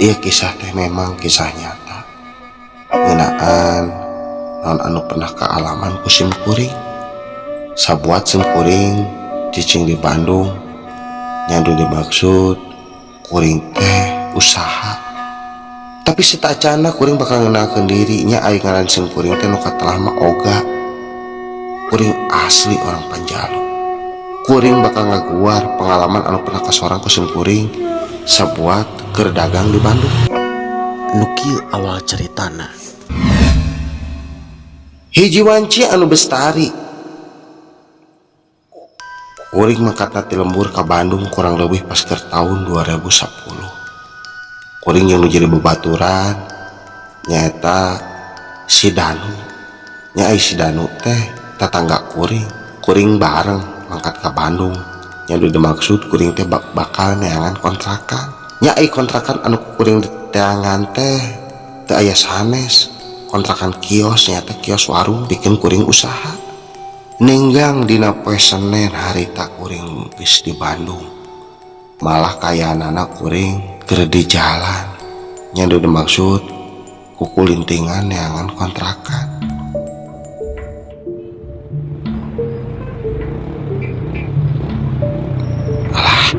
Iya kisah teh memang kisah nyata ngenaan non anu pernah kealaman ku sim kuring sabuat sim kuring cicing di Bandung nyandu dimaksud kuring teh usaha tapi setacana kuring bakal ngenalkeun dirinya aing ngaran sim kuring teh nu katelah mah oga kuring asli orang Panjalu kuring bakal ngaguar pengalaman anu pernah kasorang ku sim kuring sabuat keur dagang di Bandung. Nuki awal ceritana Hiji wanci anu bestari kuring mangkatna ti lembur ka Bandung kurang lebih pas ke tahun 2010. Kuring yang jadi bebaturan nyata si Danu nyai si Danu teh tetangga kuring bareng mangkat ke Bandung yang dimaksud kuring teh bakal neangan kontrakan nyai kontrakan anu kuring teangan teh teu aya sanes kontrakan kios nyata kios warung bikin kuring usaha ninggang dina poe Senin harita kuring geus di Bandung malah kayanana kuring keur di jalan nya dimaksud kukulintingan neangan kontrakan. Alah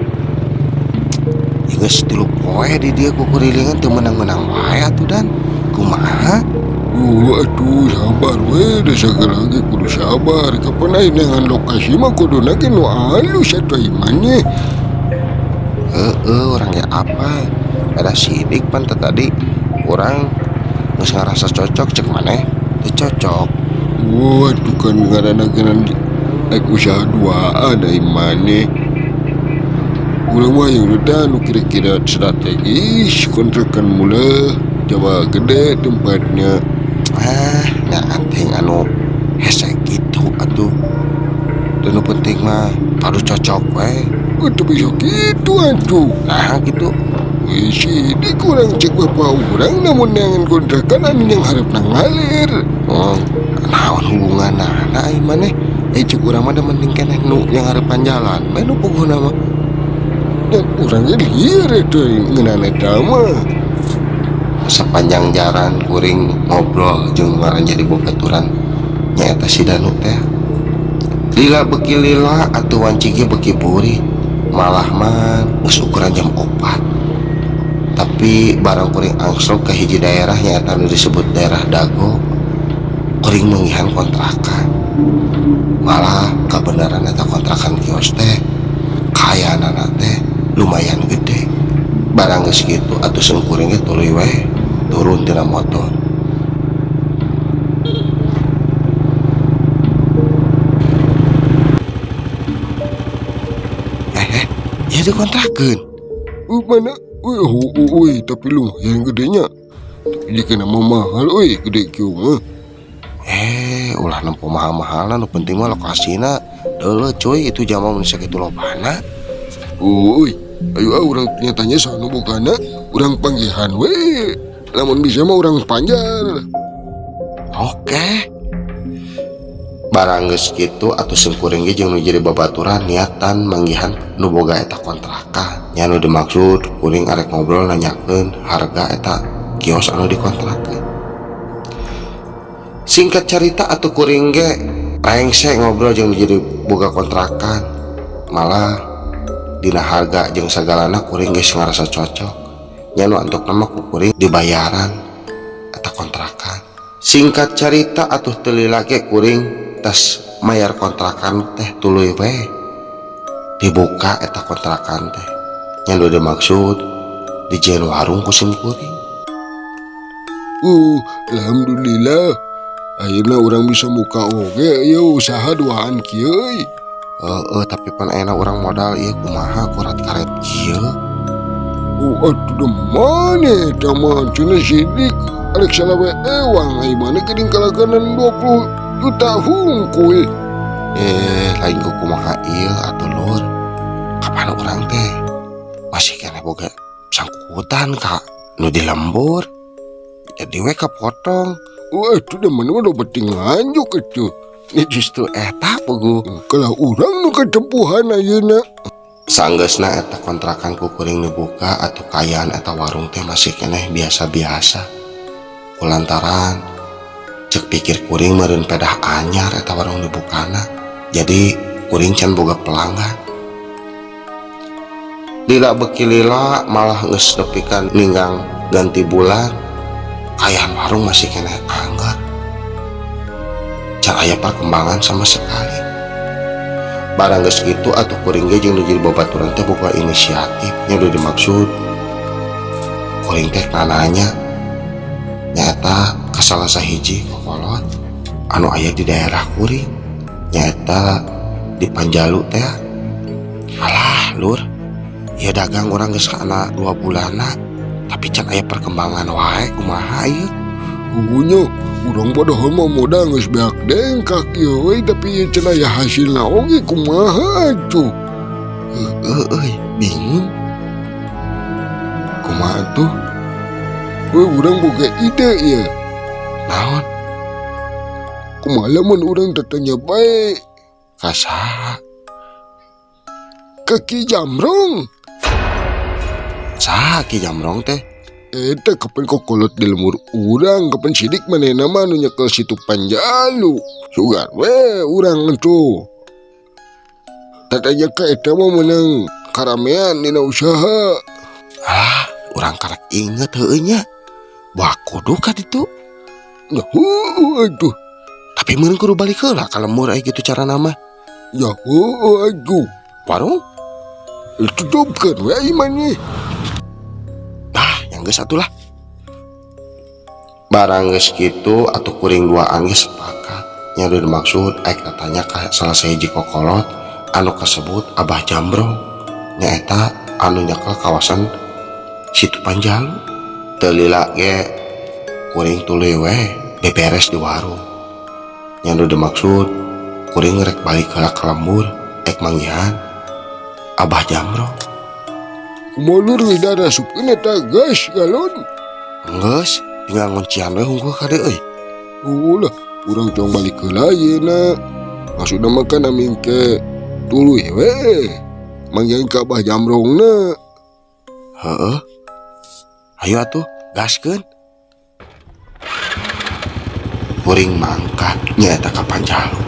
geus 3 poe di dieu kukurilingan teu menang-menang wae atuh dan kumaha. Aduh sabar we da sagala lagi kudu sabar kapan aing dengan lokasi mah kuduna ge nu alus atuh imannya. Orang ya apa ada sidik pan tadi orang geus ngarasa cocok cek maneh teu cocok. Waduh kan ngaranna genan naik usaha duaan da imannya. Urang mah yang udah nu kira-kira strategis kontrakan mula Jawa gede tempatnya. Anting anu hese gitu atuh dan nu penting mah harus cocok we. Itu bisa gitu atuh. Nah gitu Wisi di kurang cek bapak orang namun yang kontrakan anu yang harap ngalir. naon hubungan nah ieu maneh cek urang mah da mending keneh nu yang harepan jalan bae nu puguna mah Dan orangnya liar itu ngeunana eta mah. sepanjang jalan kuring ngobrol jeung ngaran jadi bobaturan nyaeta si Danu teh lila beki lila atuh wanci ge beki buri malah man geus ukuran jam 4 tapi barang kuring angsrok ke hiji daerah nyaeta nu disebut daerah Dago kuring mengihan kontrakan malah kebenaran eta kontrakan kios teh kayanana teh lumayan gede barang geus kitu atuh seung kuring ge tuluy we turun tina motor. Ya dikontrakeun. Mana? Tapi lu yang gedenya. Jadi kena mahal, gede kieu mah. Ulah nempo mahal-mahalna nu penting mah lokasina. Deuleu cuy itu jama mun sakitu lobana. Ayo urang nyatanya sana bukana, urang panggihan we. Lamun bisa mah urang panjar. Oke. Barang geus kitu atuh sim kuring ge jeung nu jadi babaturan niatan manggihan nu boga eta kontrakan. Nya nu dimaksud kuring arek ngobrol nanyakeun harga eta kios anu dikontrakeun. Singkat cerita atuh kuring ge rengse ngobrol jeung nu jadi boga kontrakan. Malah dina harga jeung sagalana kuring geus ngarasa cocok. Nya nu antuk nama ku kuring dibayaran eta kontrakan. Singkat cerita atuh teu lila ge kuring tas mayar kontrakan teh tuluy we dibuka eta kontrakan teh nya nu dimaksud dijieun warung ku sim kuring. Alhamdulillah akhirnya orang bisa muka oge ieu usaha duaan kieu. Tapi pan ayeuna urang modal ieu kumaha kurat karet kieu. Aduh demane eta mah cenah sidik arek salawe ewang ai mana geuning kalakanan 20 juta hungkul. Lain ku kumaha ieu atuh lur. Kapan urang teh masih keneh boga sangkutan ka nu di lembur. Jadi we kapotong. Waduh demen mah do penting lanjut atuh. Ini justru eta pugu. Kalau urang nu katempuhan ayeuna Sanggeusna eta kontrakan ku kuring dibuka atuh kayaan eta warung teh masih keneh biasa-biasa. Kulantaran cek pikir kuring meureun pedah anyar eta warung dibukana. Jadi kuring can boga pelanggan. Lila beki lila malah geus nepikan ninggang ganti bulan. Kayaan warung masih keneh anggar. Can aya perkembangan sama sekali. Barang geus kitu atuh kuring ge jeung nu jadi babaturan teh boga inisiatif nya udah dimaksud. Kuring teh nananya nyata ka salah sahiji kokolot anu aya di daerah kuring nyata di Panjalu teh. Alah lur, ieu dagang urang geus kana 2 bulanna tapi can aya perkembangan wae kumaha ieu. Punya urang padahal mah modal geus beak dengkak ieu we tapi ieu cenah aya hasilna oge kumaha atuh. Euy, bingung. Kumaha tuh? We urang boga ide ieu. Naon? Kumaha lamun urang tatanya bae Ka saha? ka Ki Jamrong. Saha Ki Jamrong teh? Eta kapan kokolot di lemur urang kapan sidik manehna mah anu nyekel situ Panjalu. Sugan we urang entu. Tatanya ka eta mah menang karamean dina usaha. Alah, urang karek inget heueuh nya. Wah kudu ka ditu. Ya aduh. Tapi meureun kudu balik heula ka lembur aya kitu carana mah. Ya aduh. Warung? Tutupkeun we iman nih. Nah, yang geus atulah. Barang geus kitu atuh kuring duaan geus sepakat. Nya udah dimaksud aek tanya ka salah sahiji kokolot anu kasebut Abah Jambrong. Nya eta anu nyekel kawasan situ Panjalu. Teu lila ge kuring tuluy we beberes di warung. Nya udah dimaksud kuring rek balik heula ka lembur aek manggihan Abah Jambrong. Kumalur widara supkeun eta geus galon. Geus, tinggal nguncian we hungkul ka deui euy. Ulah, urang tong balik heula ayeuna. Maksudna mah kan amingke tuluy we. Manggihan ka Abah Jamrongna. Heeh. Ayo atuh, gaskeun. Kuring mangkat nyaeta ka Panjalu.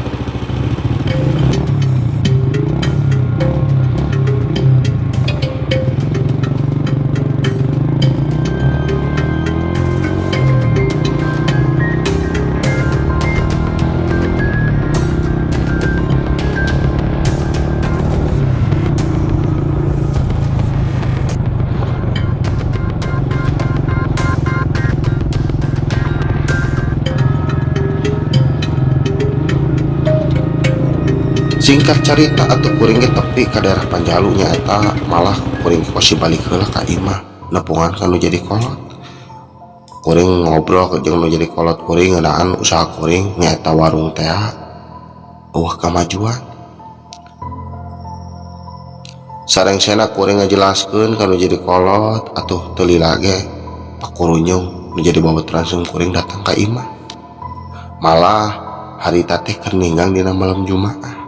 Singkat cerita atuh kuring ge tepi ka daerah Panjalu nyaeta malah kuring kosi balik heula ka imah nepungan ka nu jadi kolot. Kuring ngobrol jeung nu jadi kolot kuring ngeunaan usaha kuring nyaeta warung teh eueuh kamajuan. Sarengsena kuring ngajelaskeun ka nu jadi kolot atuh teu lila ge pakurunyung nu jadi babaturan jeung kuring datang ka imah. Malah harita teh keur ninggang dina malam Jumaah.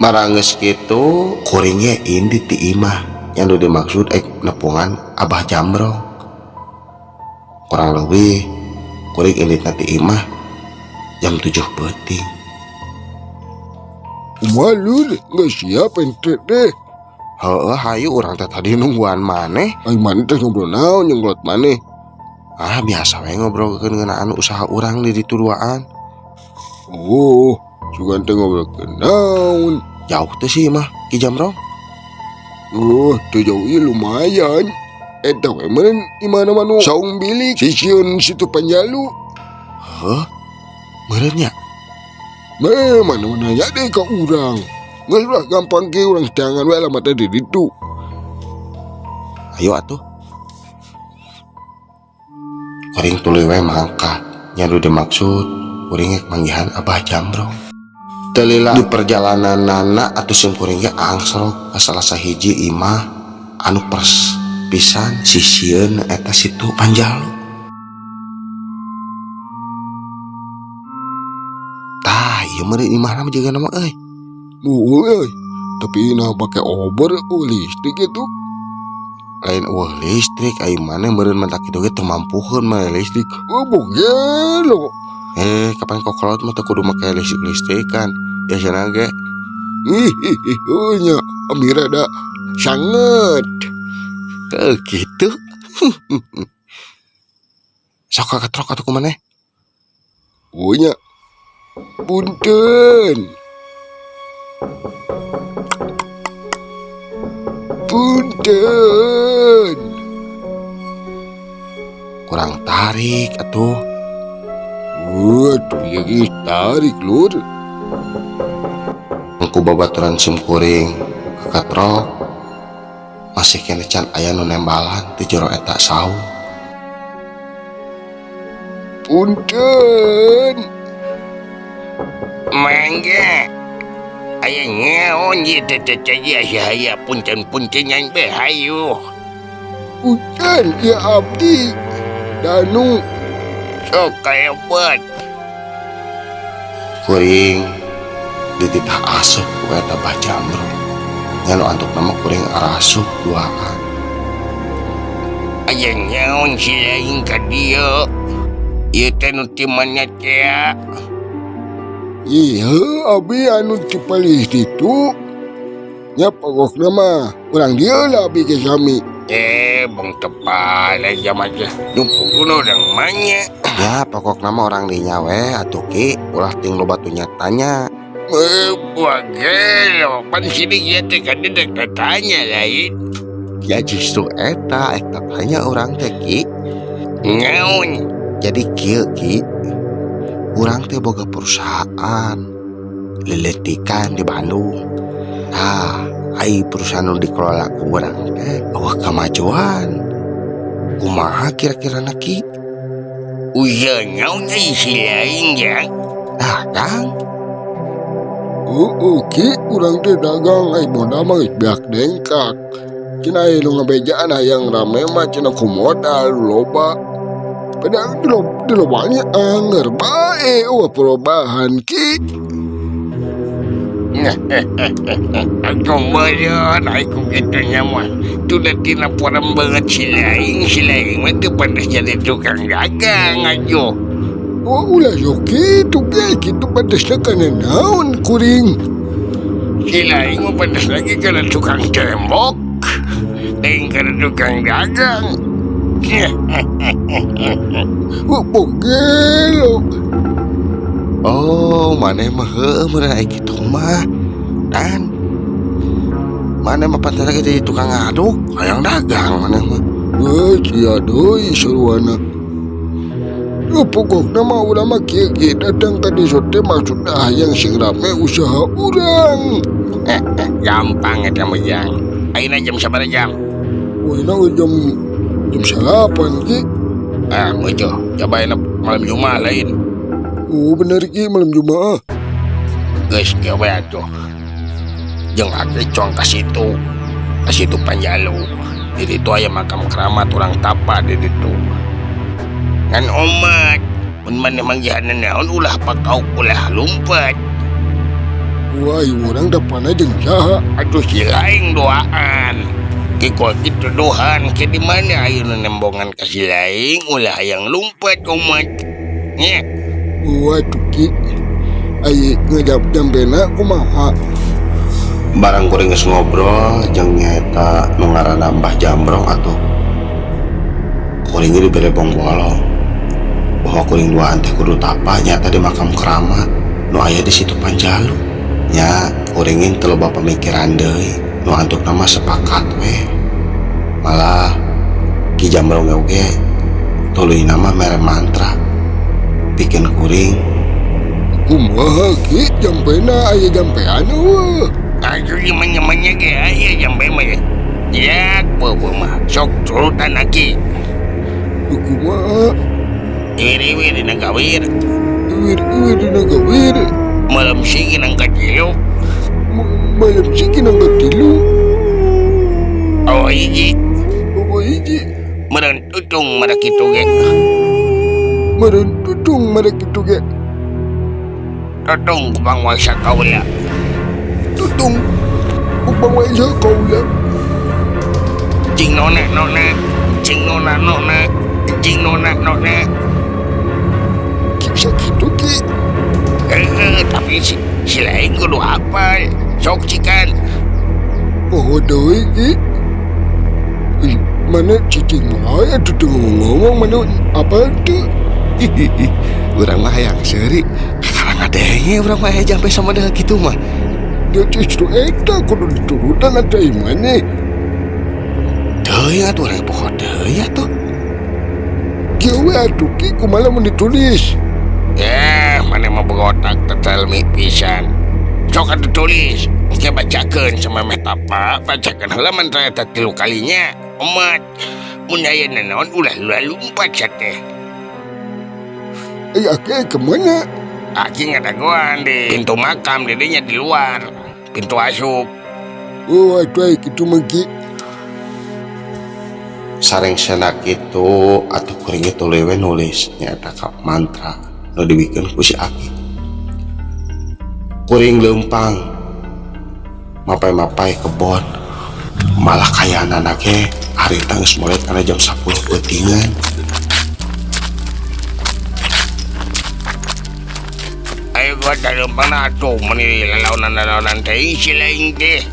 Barang geus kitu kuring ge indi ti imah yang udah dimaksud nepungan Abah Jambrong. Kurang leuwih kuring inditna ti imah jam 7 peuting. Kumalur geus siap ente teh. Heueuh hayu urang teh tadi nungguan maneh. Ai maneh teh ngobrol naon jeung kolot maneh. Ah biasa we ngobrolkeun ngeunaan usaha urang di ditu duaan. Oh, sugan teh ngobrolkeun naon. Jauh teh sih mah Ki Jamrong. Oh, teu jauh ieu lumayan. Eta we meureun di mana manu saung bilik sisieun situ Panjalu. Heuh. Meureun nya. Mana ya deh ka urang. Geus lah gampang ge urang tangan we alamat di ditu. Ayo atuh. Kuring tuluy we mangkat. Nya nu dimaksud kuring rek manggihan Abah Jambrong. Telila di perjalanan nana atau sim kuring ge angsrok ka salah sahiji imah anu pers pisan sisieun eta situ Panjalu. Tah ieu meureun imahna mah jeung nama euy. Mulai. Tapi nah pakai obor listrik itu. Lain listrik ayo mana meureun mah tak kitu ge teu mampuheun mah listrik. Bogelo. Kapan kok kolot mah teu kudu make listrik kan. Biasana ge Nya Amira dah sangat. gitu. Sok katrok atuh kumaneh. Nya punten. Punten. Kurang tarik atuh. Waduh, ya tarik lur. Engku babaturan sim kuring kekatrok masih kene can aya nu nembalan di jero eta saung. Punten. Mangga aya ngaon ye teteh aya punten-punten yang behayu. Punten ya abdi. Danu Sok kaya buat Kuring dititah asup ku eta Bah Jambrong. Nya nu antuk nama kuring arasup duaan. aya ngaon si lain ka dieu. Ieu teh nu ti mana teh? iya abi anu cipalih itu. Nya pokokna mah urang dia lah abi ke sami. Bang tepat aja macam numpuk dulu orang manya. Ya pokok nama orang dinya we atuh Ki ulah ting loba tu nyatanya. Wagelo pan sini ya teh kan ada tanya lain. Ya justru eta tanya orang teh Ki. Ngaon Jadi kieu Ki, urang teh boga perusahaan leletikan di Bandung. Nah, ai perusahaan nu dikelola ku urang teh eueuh kamajuan. Kumaha kira-kira Ki? uya ngaon si lain ya. Dagang. Ki urang teh dagang ai modal mah beak dengkak. Cina ai nu ngabejaan hayang rame mah cina ku modal loba. Padahal di lobanya anger bae perubahan Ki. Aku melihat aku katanya mah tu nanti laporan banget si lain mah tu pantas jadi tukang dagang aja. Ulah yo gitu ge gitu padasna kana naon kuring. Si lain mah pantas lagi kana tukang tembok dan kana tukang dagang. Bogelo. Oh, maneh mah heueuh meureun aya kitu mah. Dan maneh mah pantas lagi jadi tukang ngaduk, hayang dagang maneh mah. Cia deui saruana. Pokokna mah urang mah kieu datang ka desa teh maksudna hayang sing rame usaha urang. Gampang eta mah jang. Ayeuna jam sabaraha jam? Wena jam 8 Ki. Mojo, coba enak malam Jumat lain. Bener Ki malam Jumat. Geus coba atuh. Jeung ake cong ka situ Panjalu. Di ditu aya makam keramat urang tapa di ditu. Ngan omat, mun maneh manggihanan naon ulah pakau ulah lumpat. Wah, urang dapana jeung saha? Atuh si laing doaan. Kiko kitu dohan ke di mana ayeuna nembongan ka si laing ulah hayang lumpat omat. Nya. Wah, tuh Ki. Ai ngajam-jambena kumaha? Barang kuring geus ngobrol jeung nyaeta nu ngaranna Mbah Jambrong atuh. Kuring dibere bolong bahwa kuring duaan teh kudu tapa nyata di makam keramat nu aya di situ Panjalu. Nya kuringin teu loba pamikiran deui nu antuk nama sepakat we. Malah Ki Jambrong oge tuluy nama mere mantra bikin kuring Kumaha Ki jampena aya jampean eueuh. Aduh nyemanya ge aya jambe mah ya. Ya, bobo mah sok turutan lagi. Kumaha? Wiri-wiri na gawir. Wir dina gawir. Malam sige nang katilu. Malam sige nang katilu. Oh hiji. Meren tutung mara kitu ge. tutung mara kitu ge. Tutung kubang wasa kaula. tutung upang wajah kau lah. Cing nona, cing nona, cing nona. Kisah gitu ki. Tapi si lain kudu apa? Sok cikan. Oh doi ki. Mana cicing maya tu ngomong mana apa tu? Urang mah yang seri. Karang adanya urang mah sampai sama dah gitu mah. Dia justru eta kudu diturutan ada imane. Deui atuh urang poho deui atuh. Gawe atuh ki kumaha mun ditulis. Ya, mana mau begotak tetelmi pisan. Sok atuh tulis. Engke bacakeun sama metapa, bacakeun heula mantra eta 3 kalinya. Umat mun aya naon ulah lalu 4 teh. Ake kemana? Aki ngadagoan di pintu makam didinya di luar. Pintu asup. Oh atuh kitu mangki. Sareng sana kitu atuh kuring itu lewe nulis nyata ka mantra nu dibikin ku si Aki. Kuring leumpang mapai-mapai kebon malah kayanana ge harita geus mulai kana jam 10 peutingan. Ayo gua leumpang atuh meni lalaonan teh si lain teh.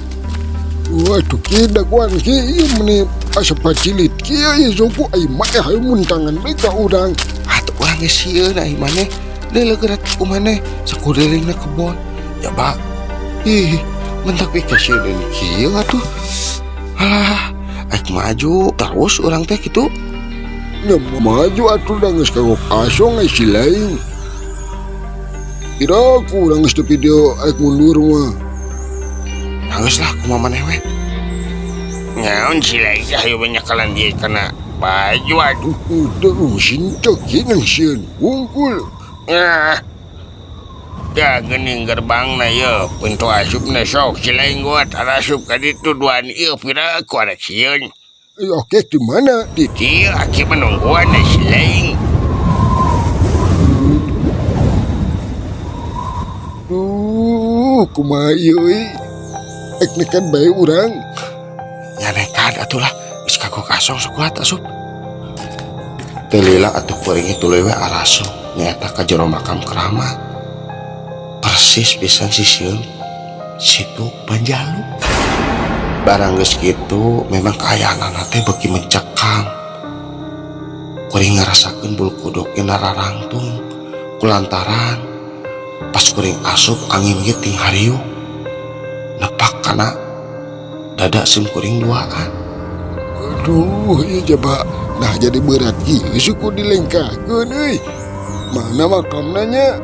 Waduh ki daguan ki ieu meni asa pacilit ki ieu suku ai mah hayu muntangan mereka urang. Atuh urang geus sieun ai maneh deuleu gerak ku maneh sakurilingna kebon. Ya ba. Ih, mentak pikir sieun kieu atuh. Alah, aik maju terus urang teh kitu. Nya maju atuh da geus kagok asong ai si lain. Kira ku urang geus teu video aik mundur mah. Nangis lah kumaha maneh we. Nyaon si lain hayu banyakalan dia kena baju aduh. Udah sintok nang sieun wungkul. Ya geuning gerbangna ye pintu asupna sok si lain gua tarasup ka ditu duaan ieu pira ku ada sieun. Oke di mana? Di Dieu aki menungguan na si lain. kumaha ieu euy. Ek nekan bae urang. Ya nekat atuh lah geus kagok asong sakuat asup. Teu lila atuh kuring itu lewe arasu nyaeta ka jero makam keramat. Persis pisan sisieun situ Panjalu. Barang geus kitu memang kaayana teh beuki mencekam. Kuring ngarasakeun bulu kudukna rarangtung kulantaran pas kuring asup angin ge ting hariu nepak kana dada sim kuring duaan. Aduh, iya coba. Nah jadi berat gini suku dilengkakeun euy. Mana makamna nya?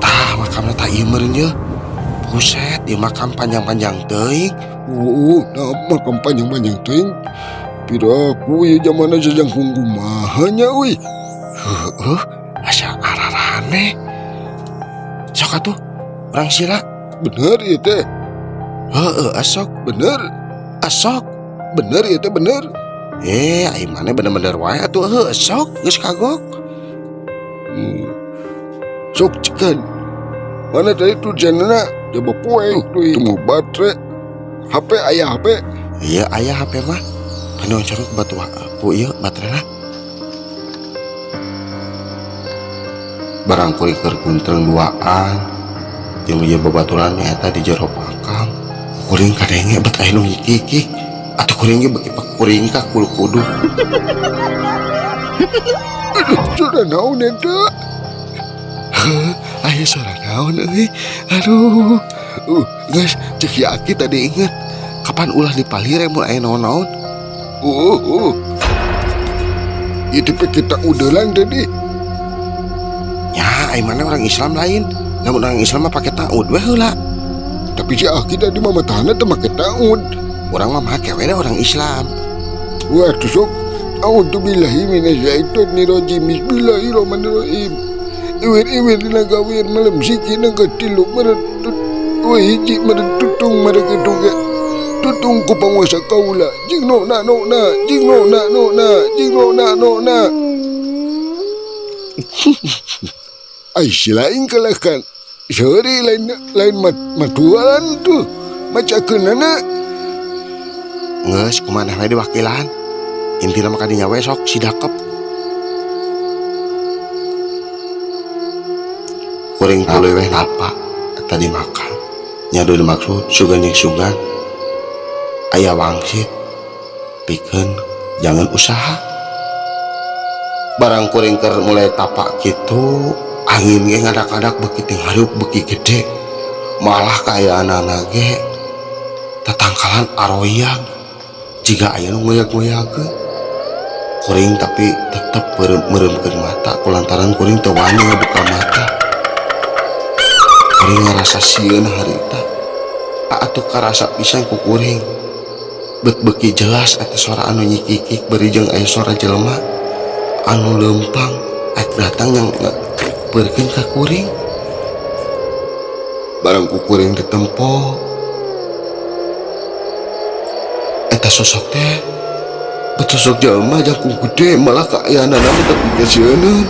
Tah makamna tah ieu meureun ye. Buset, ieu makam panjang-panjang teuing. Nah makam panjang-panjang teuing. Pira aku ieu zamana sajangkung kumaha nya euy. Heuh, asa ararane. Sok atuh, urang sila. Bener ieu teh. Heueuh, asok. Bener. Asok. Bener ieu teh bener. Ai maneh bener-bener wae atuh heuh, sok geus kagok. Sok cekan. Mana tadi tujuanna coba poe tuh mau baterai. HP aya HP. Iya aya HP mah. Panu caruk batu aku ieu baterena. Barang kuring keur kuntreng duaan. Jeung ieu babaturan nyaeta di jero makam. Kuring kadenge bet aya nu ngikik. Atuh kuring ge beki pak kuring ka kulu kudu. Aduh, sudah naon eta? Aya suara naon euy. Aduh. Geus cek si Aki tadi inget. Kapan ulah dipalire mun aya naon-naon? Itu pe kita udelan tadi. Ya, ai mana orang Islam lain. Namun orang Islam mah pake taud we heula. Tapi si Aki tadi mama tahanna teh make taud. Orang mah make we orang Islam. Wah, tuh sok. A'udzubillahi minasyaitonir rajim. Bismillahirrahmanirrahim. Iwir-iwir dina gawir malam siki nang katilu meretut. Wah hiji meretutung mereketuge. Tutung ku panguasa kaula. Jing nona. Ai silain kalahkan. Sorry lain matualan tuh. Macakeunana. Nges kumaneh we di wakilan. Intina mah kadinya we sok si dakep. Kuring tuluy we napa eta dimakan. Nya deui maksud sugan jeung sugan. Aya wangsit. Pikeun jangan usaha. Barang kuring keur mulai tapak kitu, angin ge ngadak-adak beuki teh hareup beuki gede. Malah kayaanana ge tatangkalan aroyang. Jika aya nu ngoyak-ngoyakeun. Kuring tapi tetep meremkeun mata kulantaran kuring teu wani ngabuka mata. Kuring ngarasa sieun harita. Atuh karasa pisan ku kuring. Beuki jelas eta suara anu nyikikik beri jeung aya suara jelema anu lempang datang yang perkeun ka kuring. Barang ku kuring ditempo eta sosok teh betusok jelema jakung gede malah kaayana nama tapi kasieun.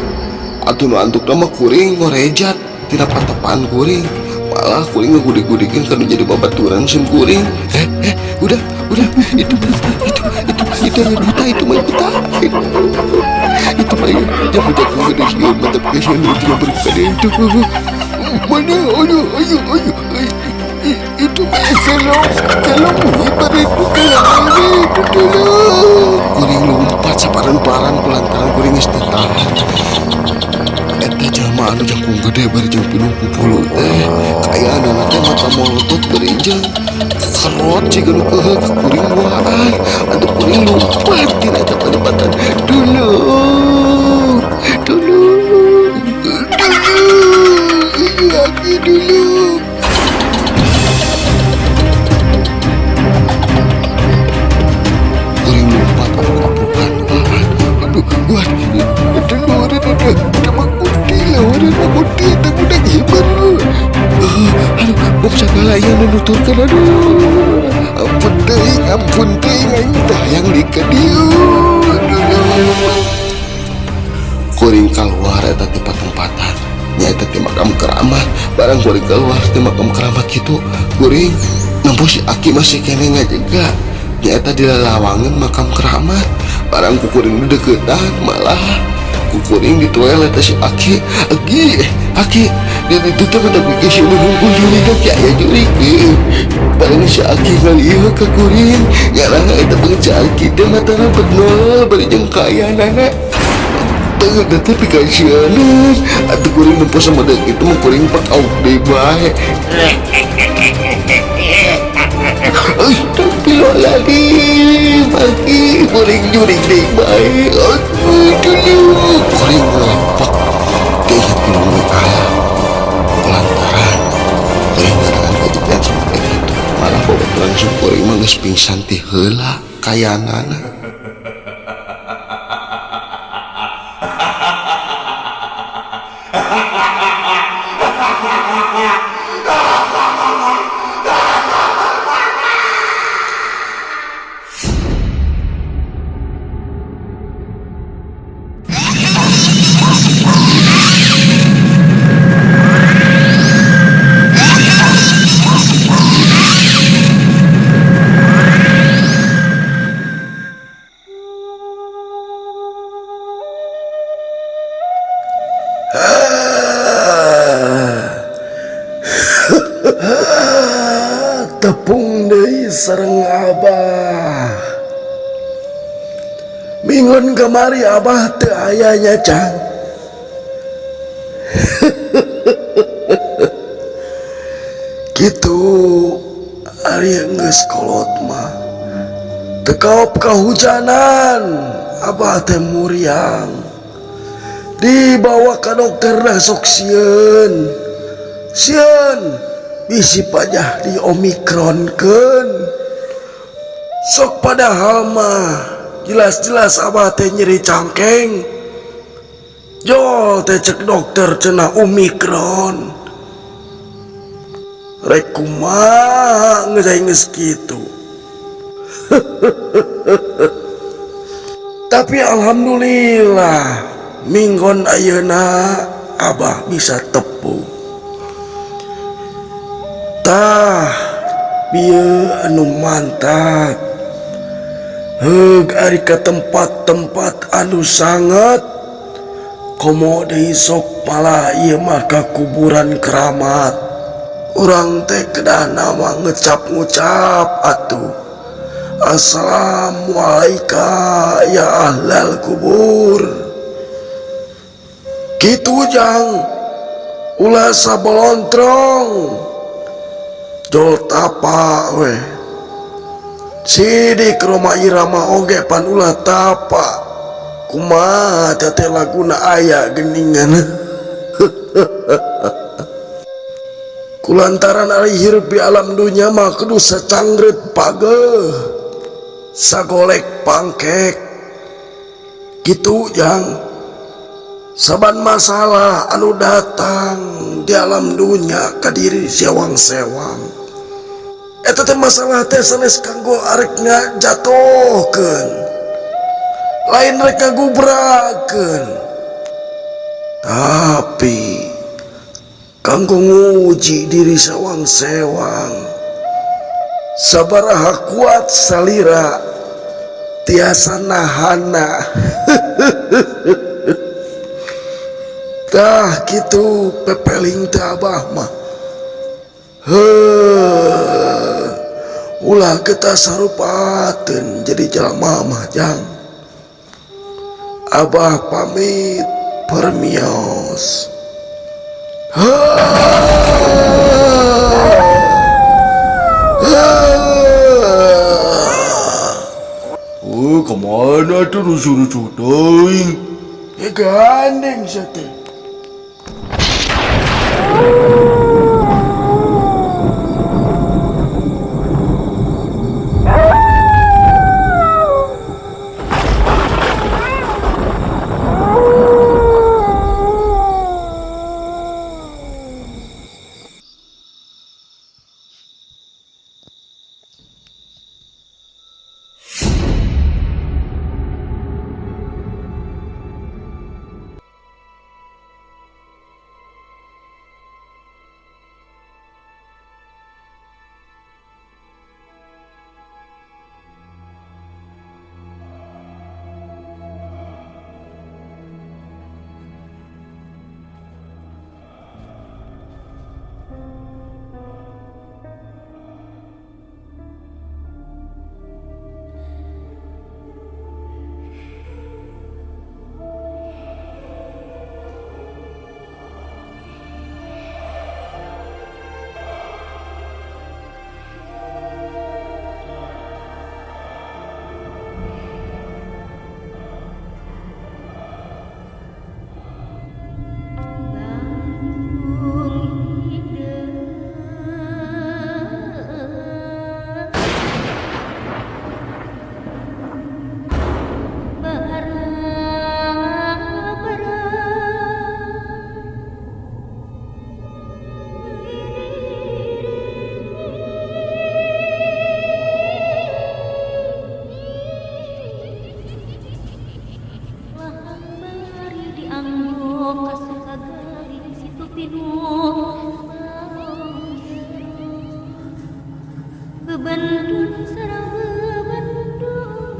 Atuh nu antuk nama kuring ngorejat tina patepaan kuring. Malah kuring ngegudi-gudikeun kana jadi babaturan sim kuring. Udah itu yang buta itu mah buta. Itu mah jangan gede sih mata kasihan itu berkade itu. Mana ayo itu mah kalau muhibar itu kalau kuring lompat saparan-paran kulantaran kuring geus teu tahan. Eta jelema anu jakung gede bari jeung pinuh kupulu teh kaayana teh mata molotot bari jeung karot ciga nu keheuk kuring buaan atuh kuring lompat tina eta padebatan. Dulu lagi dulu. Kuring lompat apuk-apukan. Aduh buat dulu tak hebat. Aduh, mau segala yang menuturkan. Aduh, ampun teuing aing tayang di ka dieu. Kuring keluar eta ti patempatan. Nya eta ti makam keramat. Barang kuring keluar ti makam keramat kitu, kuring nempo si Aki masih kene ngajaga. Nya eta di lalawangan makam keramat. Barang ku kuring deketan malah kuring di toilet si Aki dan itu tuh pada pikir si nunggu juri dok ya juri barang si Aki ngalieu ke kuring ngarang eta pengeca Aki teh matana benol bari jeung kaayana teu tapi kasianan atuh kuring nempo sama deuk itu mah kuring pak auk deui bae. Astagfirullahaladzim Aki kuring juring deui bae. Aduh dulu kuring ngelepak kayak pinuh alam lantaran kuring ngarangan kajian sampai gitu malah bawa langsung kuring mah geus pingsan ti heula kayanana. Tepung deui sareng Abah. Mingon kamari Abah teu aya nya Cang. Kitu ari geus kolot mah teu kaop kahujanan. Abah teh muriang dibawa ka dokter dah sok sieun bisi pajah di omikronkeun sok padahal mah jelas-jelas Abah teh nyeri cangkeng jol teh cek dokter cenah omikron rek kumaha geus kitu. Tapi alhamdulillah minggon ayeuna Abah bisa tepung Tah bieu anu mantap heug ari ka tempat-tempat anu sangat komo deui sok pala ieu mah ka kuburan keramat. Urang teh kedah nama ngucap atuh assalamualaikum ya ahlal kubur. Kitu jang ulah sabolontrong jol tapa weh sidik Roma Irama oge pan ulah tapa kumaha teh laguna aya geningan. Kulantaran ari hirup di alam dunya mah kudu sacangret pageuh sagolek pangkek gitu jang. Saban masalah anu datang di alam dunya ka diri sewang-sewang eta teh masalah teh sanes kanggo arek ngajatohkeun lain rek ngagubrakeun tapi kanggo nguji diri sewang-sewang sabaraha kuat salira tiasa nahana. Tah kitu pepeling teh abah mah ulah kita sarupateun jadi jalma mah jang. Abah pamit permios. Kemana tuh rusuh-rusuh teuing? Ya gandeng sate. Bebandung sareng bebandung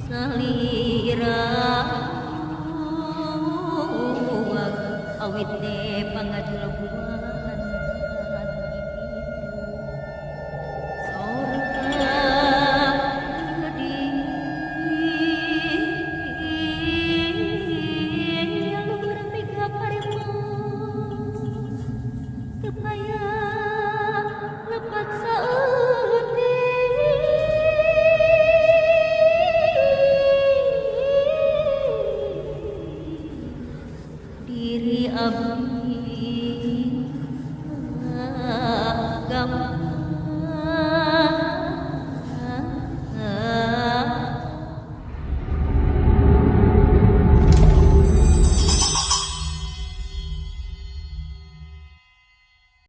salira awit teh pangajul